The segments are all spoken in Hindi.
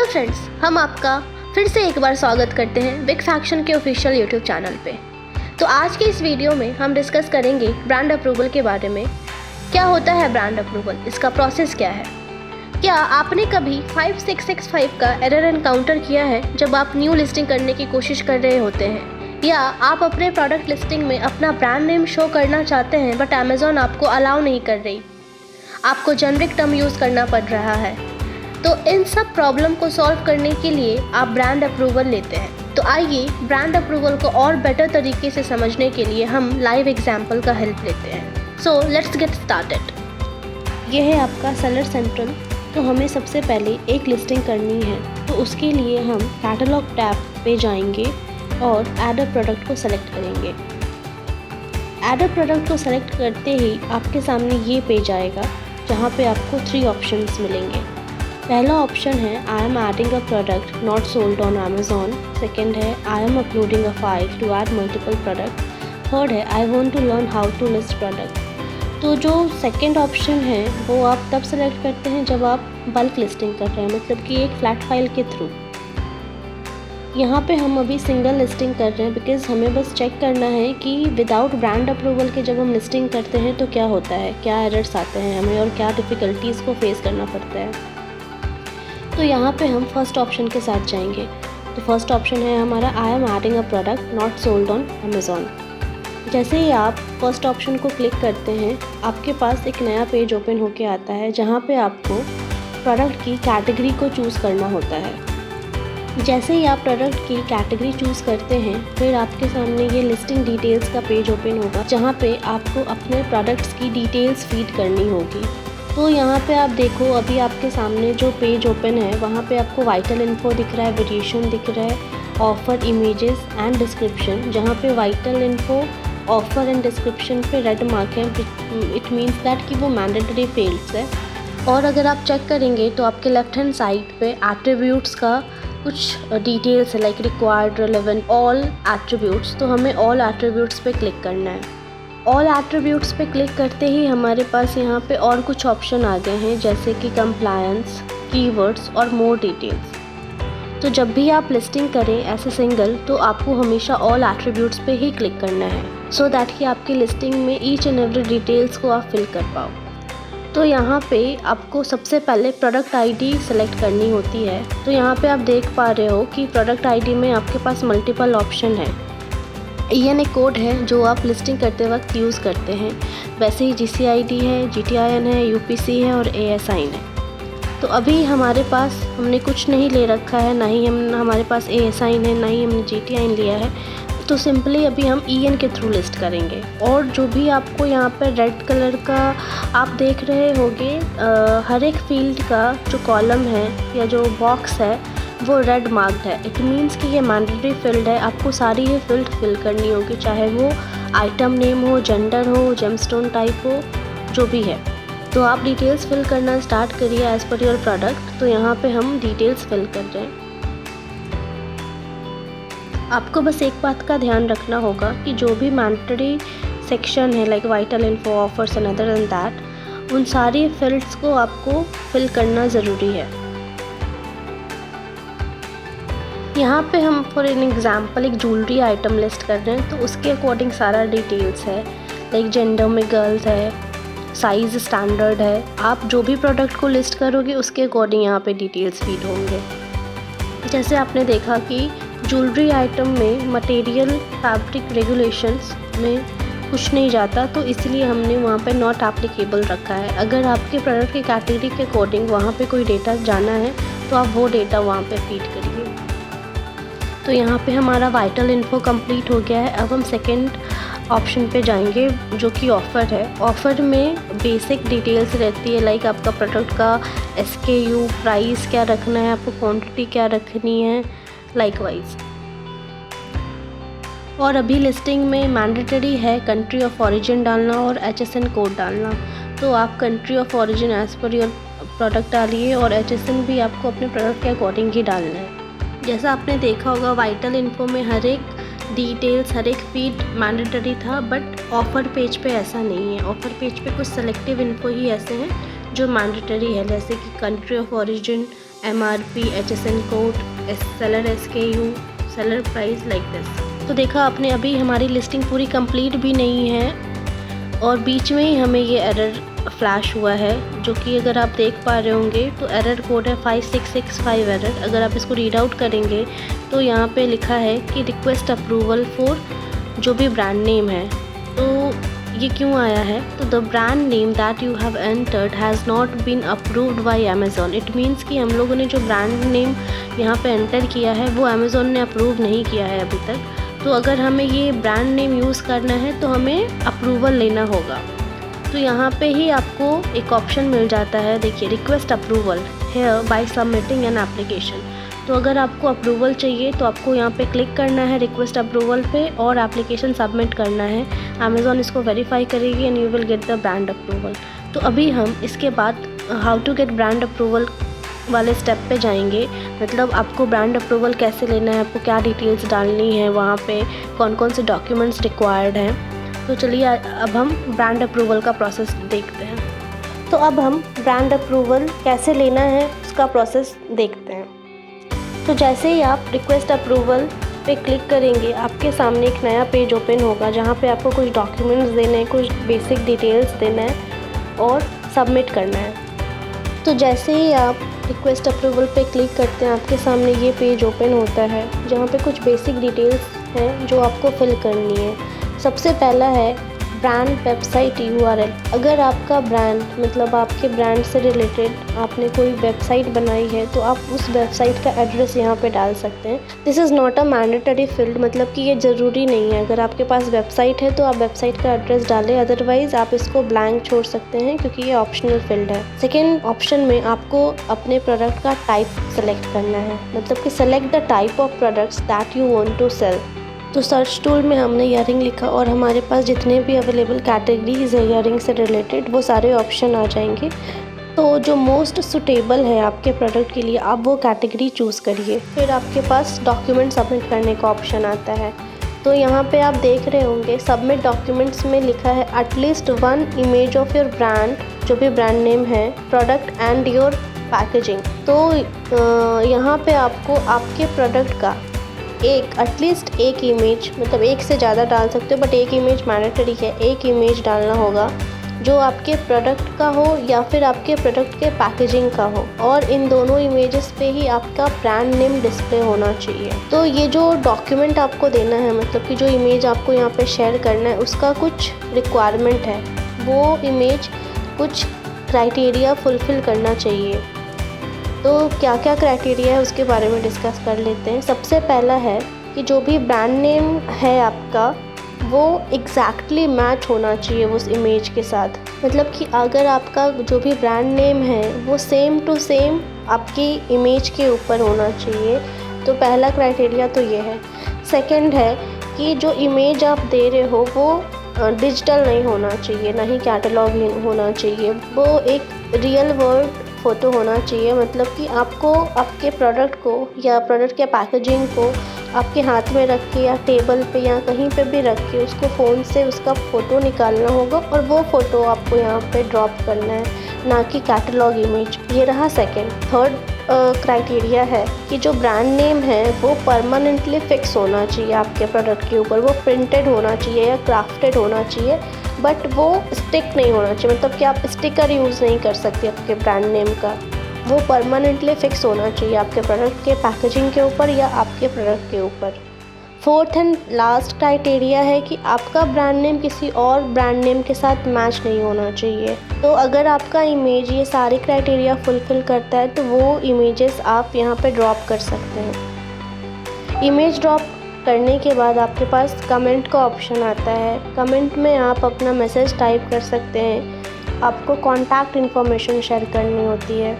फ्रेंड्स, हम आपका फिर से एक बार स्वागत करते हैं बिग फैक्शन के ऑफिशियल यूट्यूब चैनल पे। तो आज के इस वीडियो में हम डिस्कस करेंगे ब्रांड अप्रूवल के बारे में। क्या होता है ब्रांड अप्रूवल, इसका प्रोसेस क्या है। क्या आपने कभी 5665 का एरर एनकाउंटर किया है जब आप न्यू लिस्टिंग करने की कोशिश कर रहे होते हैं, या आप अपने प्रोडक्ट लिस्टिंग में अपना ब्रांड नेम शो करना चाहते हैं बट अमेज़ॉन आपको अलाउ नहीं कर रही, आपको जेनरिक टर्म यूज़ करना पड़ रहा है। तो इन सब प्रॉब्लम को सॉल्व करने के लिए आप ब्रांड अप्रूवल लेते हैं। तो आइए ब्रांड अप्रूवल को और बेटर तरीके से समझने के लिए हम लाइव एग्जाम्पल का हेल्प लेते हैं। So let's get started. ये है आपका सेलर सेंट्रल। तो हमें सबसे पहले एक लिस्टिंग करनी है, तो उसके लिए हम कैटलॉग टैब पे जाएंगे और ऐड अ प्रोडक्ट को सेलेक्ट करेंगे। ऐड अ प्रोडक्ट को सेलेक्ट करते ही आपके सामने ये पेज आएगा जहाँ पे आपको 3 ऑप्शंस मिलेंगे। पहला ऑप्शन है I am adding a product not sold on Amazon. Second है I am uploading a file to add multiple product. Third है I want to learn how to list product. तो जो सेकेंड ऑप्शन है वो आप तब सेलेक्ट करते हैं जब आप बल्क लिस्टिंग कर रहे हैं, मतलब कि एक फ्लैट फाइल के थ्रू। यहाँ पे हम अभी सिंगल लिस्टिंग कर रहे हैं बिकॉज़ हमें बस चेक करना है कि विदाउट ब्रांड अप्रूवल के जब हम लिस्टिंग करते हैं तो क्या होता है, क्या एरर्स आते हैं हमें और क्या डिफ़िकल्टीज़ को फेस करना पड़ता है। तो यहाँ पे हम फर्स्ट ऑप्शन के साथ जाएंगे। तो फर्स्ट ऑप्शन है हमारा आई am adding a product not sold on Amazon. जैसे ही आप फर्स्ट ऑप्शन को क्लिक करते हैं, आपके पास एक नया पेज ओपन होके आता है जहाँ पे आपको प्रोडक्ट की कैटेगरी को चूज़ करना होता है। जैसे ही आप प्रोडक्ट की कैटेगरी चूज़ करते हैं, फिर आपके सामने ये लिस्टिंग डिटेल्स का पेज ओपन होगा जहाँ पे आपको अपने प्रोडक्ट्स की डिटेल्स फीड करनी होगी। तो यहाँ पे आप देखो, अभी आपके सामने जो पेज ओपन है वहाँ पे आपको वाइटल इन्फो दिख रहा है, वेरिएशन दिख रहा है, ऑफ़र, इमेजेस एंड डिस्क्रिप्शन। जहाँ पे vital info, offer and description पे रेड मार्क है, इट मीन्स दैट कि वो मैंडेटरी फील्ड्स है। और अगर आप चेक करेंगे तो आपके लेफ्ट हैंड साइड पे एट्रीब्यूट्स का कुछ डिटेल्स है, like required, relevant, all attributes. तो हमें ऑल एट्रीब्यूट्स पे क्लिक करना है। ऑल एट्रीब्यूट्स पे क्लिक करते ही हमारे पास यहाँ पे और कुछ ऑप्शन आ गए हैं, जैसे कि कंप्लायंस, कीवर्ड्स और मोर डिटेल्स। तो जब भी आप लिस्टिंग करें ऐसे सिंगल, तो आपको हमेशा ऑल एट्रीब्यूट्स पे ही क्लिक करना है, सो दैट कि आपकी लिस्टिंग में ईच एंड एवरी डिटेल्स को आप फिल कर पाओ। तो यहाँ पे आपको सबसे पहले प्रोडक्ट आईडी सेलेक्ट करनी होती है। तो यहाँ पे आप देख पा रहे हो कि प्रोडक्ट आईडी में आपके पास मल्टीपल ऑप्शन है। EN एक कोड है जो आप लिस्टिंग करते वक्त यूज़ करते हैं। वैसे ही GCID है, GTIN है, UPC है और ASIN है। तो अभी हमारे पास हमने कुछ नहीं ले रखा है, ना ही हमारे पास ASIN है, ना ही हमने GTIN लिया है। तो सिंपली अभी हम EN के थ्रू लिस्ट करेंगे। और जो भी आपको यहाँ पर रेड कलर का आप देख रहे होंगे, हर एक फील्ड का जो कॉलम है या जो बॉक्स है वो रेड मार्क्ड है। इट मीन्स कि ये मैंडेटरी फील्ड है, आपको सारी ये फील्ड फिल करनी होगी, चाहे वो आइटम नेम हो, जेंडर हो, जेमस्टोन टाइप हो, जो भी है। तो आप डिटेल्स फिल करना स्टार्ट करिए एज़ पर योर प्रोडक्ट। तो यहाँ पे हम डिटेल्स फिल कर रहे हैं। आपको बस एक बात का ध्यान रखना होगा कि जो भी मैंडेटरी सेक्शन है, like vital info, offers and other than that, उन सारी फील्ड्स को आपको फिल करना ज़रूरी है। यहाँ पे हम फॉर एन एग्जांपल एक ज्वेलरी आइटम लिस्ट कर रहे हैं, तो उसके अकॉर्डिंग सारा डिटेल्स है, लाइक जेंडर में गर्ल्स है, साइज़ स्टैंडर्ड है। आप जो भी प्रोडक्ट को लिस्ट करोगे उसके अकॉर्डिंग यहाँ पे डिटेल्स फीड होंगे। जैसे आपने देखा कि ज्वेलरी आइटम में मटेरियल फैब्रिक रेगुलेशंस में कुछ नहीं जाता, तो इसलिए हमने वहाँ पे नॉट एप्लीकेबल रखा है। अगर आपके प्रोडक्ट की कैटेगरी के अकॉर्डिंग वहाँ पे कोई डेटा जाना है तो आप वो डेटा वहाँ पे फीड करिए। तो यहाँ पे हमारा वाइटल इन्फो कंप्लीट हो गया है। अब हम सेकंड ऑप्शन पे जाएंगे जो कि ऑफ़र है। ऑफ़र में बेसिक डिटेल्स रहती है, लाइक आपका प्रोडक्ट का SKU, प्राइस क्या रखना है, आपको क्वांटिटी क्या रखनी है, लाइकवाइज। और अभी लिस्टिंग में मैंडेटरी है कंट्री ऑफ ओरिजिन डालना और HSN कोड डालना। तो आप country of origin as per your product डालिए और HSN भी आपको अपने प्रोडक्ट के अकॉर्डिंग ही डालना है। जैसा आपने देखा होगा, वाइटल इन्फो में हर एक डिटेल्स, हर एक फीड मैंडेटरी था, बट ऑफ़र पेज पे ऐसा नहीं है। ऑफ़र पेज पे कुछ सेलेक्टिव इन्फो ही ऐसे हैं जो मैंडेटरी है, जैसे कि country of origin, MRP, HSN code, seller SKU, seller price, like this. तो देखा आपने, अभी हमारी लिस्टिंग पूरी कंप्लीट भी नहीं है और बीच में ही हमें ये एरर फ्लैश हुआ है, जो कि अगर आप देख पा रहे होंगे तो एरर कोड है 5665 एरर। अगर आप इसको रीड आउट करेंगे तो यहाँ पे लिखा है कि रिक्वेस्ट अप्रूवल फॉर जो भी ब्रांड नेम है। तो ये क्यों आया है? तो the brand name that you have entered has not been approved by Amazon. It means कि हम लोगों ने जो ब्रांड नेम यहाँ पे एंटर किया है वो अमेज़ॉन ने अप्रूव नहीं किया है अभी तक। तो अगर हमें ये ब्रांड नेम यूज़ करना है तो हमें अप्रूवल लेना होगा। तो यहाँ पे ही आपको एक ऑप्शन मिल जाता है, देखिए, request approval here by submitting an application. तो अगर आपको अप्रूवल चाहिए तो आपको यहाँ पे क्लिक करना है रिक्वेस्ट अप्रूवल पे और एप्लीकेशन सबमिट करना है। अमेज़ॉन इसको वेरीफाई करेगी and you will get the brand approval. तो अभी हम इसके बाद how to get brand approval वाले स्टेप पे जाएंगे। मतलब आपको ब्रांड अप्रूवल कैसे लेना है, आपको क्या डिटेल्स डालनी है, वहाँ पे कौन कौन से डॉक्यूमेंट्स रिक्वायर्ड हैं। तो चलिए अब हम ब्रांड अप्रूवल का प्रोसेस देखते हैं। तो अब हम ब्रांड अप्रूवल कैसे लेना है उसका प्रोसेस देखते हैं। तो जैसे ही आप रिक्वेस्ट अप्रूवल पे क्लिक करेंगे, आपके सामने एक नया पेज ओपन होगा जहाँ पे आपको कुछ डॉक्यूमेंट्स देने हैं, कुछ बेसिक डिटेल्स देना है और सबमिट करना है। तो जैसे ही आप रिक्वेस्ट अप्रूवल पे क्लिक करते हैं, आपके सामने ये पेज ओपन होता है जहाँ पे कुछ बेसिक डिटेल्स हैं जो आपको फिल करनी है। सबसे पहला है ब्रांड वेबसाइट URL। अगर आपका ब्रांड, मतलब आपके ब्रांड से रिलेटेड आपने कोई वेबसाइट बनाई है तो आप उस वेबसाइट का एड्रेस यहाँ पे डाल सकते हैं। This is not a mandatory field, मतलब कि ये ज़रूरी नहीं है। अगर आपके पास वेबसाइट है तो आप वेबसाइट का एड्रेस डालें, अदरवाइज़ आप इसको ब्लैंक छोड़ सकते हैं क्योंकि ये ऑप्शनल फील्ड है। सेकेंड ऑप्शन में आपको अपने प्रोडक्ट का टाइप सेलेक्ट करना है, मतलब कि select the type of products that you want to sell. तो सर्च टूल में हमने ईयरिंग लिखा और हमारे पास जितने भी अवेलेबल कैटेगरीज है ईयरिंग से रिलेटेड वो सारे ऑप्शन आ जाएंगे। तो जो मोस्ट सुटेबल है आपके प्रोडक्ट के लिए आप वो कैटेगरी चूज़ करिए। फिर आपके पास डॉक्यूमेंट सबमिट करने का ऑप्शन आता है। तो यहाँ पे आप देख रहे होंगे सबमिट डॉक्यूमेंट्स में लिखा है at least 1 image of your brand, जो भी ब्रांड नेम है, प्रोडक्ट एंड योर पैकेजिंग। तो यहाँ पे आपको आपके प्रोडक्ट का एटलीस्ट एक इमेज, मतलब एक से ज़्यादा डाल सकते हो बट एक इमेज मैंडेटरी है, एक इमेज डालना होगा जो आपके प्रोडक्ट का हो या फिर आपके प्रोडक्ट के पैकेजिंग का हो, और इन दोनों इमेजेस पे ही आपका ब्रांड नेम डिस्प्ले होना चाहिए। तो ये जो डॉक्यूमेंट आपको देना है, मतलब कि जो इमेज आपको यहाँ पे शेयर करना है, उसका कुछ रिक्वायरमेंट है। वो इमेज कुछ क्राइटेरिया फुलफ़िल करना चाहिए। तो क्या क्या क्राइटेरिया है उसके बारे में डिस्कस कर लेते हैं। सबसे पहला है कि जो भी ब्रांड नेम है आपका वो एग्जैक्टली मैच होना चाहिए उस इमेज के साथ। मतलब कि अगर आपका जो भी ब्रांड नेम है वो सेम टू सेम आपकी इमेज के ऊपर होना चाहिए। तो पहला क्राइटेरिया तो ये है। सेकंड है कि जो इमेज आप दे रहे हो वो डिजिटल नहीं होना चाहिए, ना ही कैटलॉग होना चाहिए। वो एक रियल वर्ल्ड फ़ोटो होना चाहिए, मतलब कि आपको आपके प्रोडक्ट को या प्रोडक्ट के पैकेजिंग को आपके हाथ में रख के या टेबल पे या कहीं पे भी रख के उसको फ़ोन से उसका फ़ोटो निकालना होगा और वो फ़ोटो आपको यहाँ पे ड्रॉप करना है, ना कि कैटलॉग इमेज। ये रहा सेकंड। थर्ड क्राइटेरिया है कि जो ब्रांड नेम है वो परमानेंटली फिक्स होना चाहिए आपके प्रोडक्ट के ऊपर। वो प्रिंटेड होना चाहिए या क्राफ्टेड होना चाहिए, बट वो स्टिक नहीं होना चाहिए, मतलब कि आप स्टिकर यूज़ नहीं कर सकते आपके ब्रांड नेम का। वो परमानेंटली फिक्स होना चाहिए आपके प्रोडक्ट के पैकेजिंग के ऊपर या आपके प्रोडक्ट के ऊपर। फोर्थ एंड लास्ट क्राइटेरिया है कि आपका ब्रांड नेम किसी और ब्रांड नेम के साथ मैच नहीं होना चाहिए। तो अगर आपका इमेज ये सारे क्राइटेरिया फुलफ़िल करता है तो वो इमेजेस आप यहाँ पे ड्रॉप कर सकते हैं। इमेज ड्रॉप करने के बाद आपके पास कमेंट का ऑप्शन आता है। कमेंट में आप अपना मैसेज टाइप कर सकते हैं। आपको कॉन्टैक्ट इन्फॉर्मेशन शेयर करनी होती है।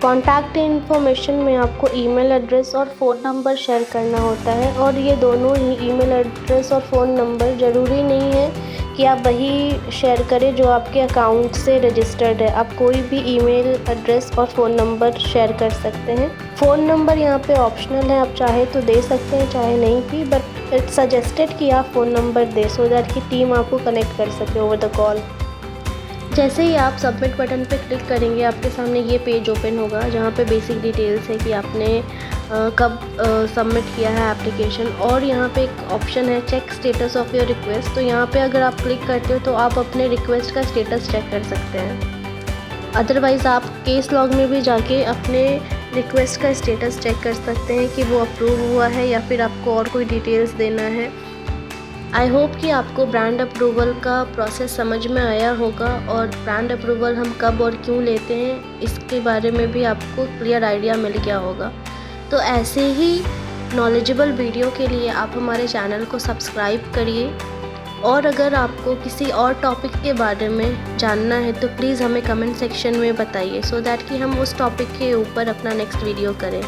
कॉन्टैक्ट इन्फॉर्मेशन में आपको ईमेल एड्रेस और फ़ोन नंबर शेयर करना होता है, और ये दोनों ही ईमेल एड्रेस और फ़ोन नंबर ज़रूरी नहीं है कि आप वही शेयर करें जो आपके अकाउंट से रजिस्टर्ड है। आप कोई भी ईमेल एड्रेस और फ़ोन नंबर शेयर कर सकते हैं। फ़ोन नंबर यहाँ पे ऑप्शनल है, आप चाहे तो दे सकते हैं चाहे नहीं भी, बट इट्स सजेस्टेड कि आप फ़ोन नंबर दें सो दैट कि टीम आपको कनेक्ट कर सके ओवर द कॉल। जैसे ही आप सबमिट बटन पे क्लिक करेंगे आपके सामने ये पेज ओपन होगा जहाँ पे बेसिक डिटेल्स है कि आपने कब सबमिट किया है एप्लीकेशन, और यहाँ पे एक ऑप्शन है check status of your request. तो यहाँ पे अगर आप क्लिक करते हो तो आप अपने रिक्वेस्ट का स्टेटस चेक कर सकते हैं। अदरवाइज़ आप केस लॉग में भी जाके अपने रिक्वेस्ट का स्टेटस चेक कर सकते हैं कि वो अप्रूव हुआ है या फिर आपको और कोई डिटेल्स देना है। आई होप कि आपको ब्रांड अप्रूवल का प्रोसेस समझ में आया होगा, और ब्रांड अप्रूवल हम कब और क्यों लेते हैं इसके बारे में भी आपको क्लियर आइडिया मिल गया होगा। तो ऐसे ही नॉलेजेबल वीडियो के लिए आप हमारे चैनल को सब्सक्राइब करिए, और अगर आपको किसी और टॉपिक के बारे में जानना है तो प्लीज़ हमें कमेंट सेक्शन में बताइए, सो दैट कि हम उस टॉपिक के ऊपर अपना नेक्स्ट वीडियो करें।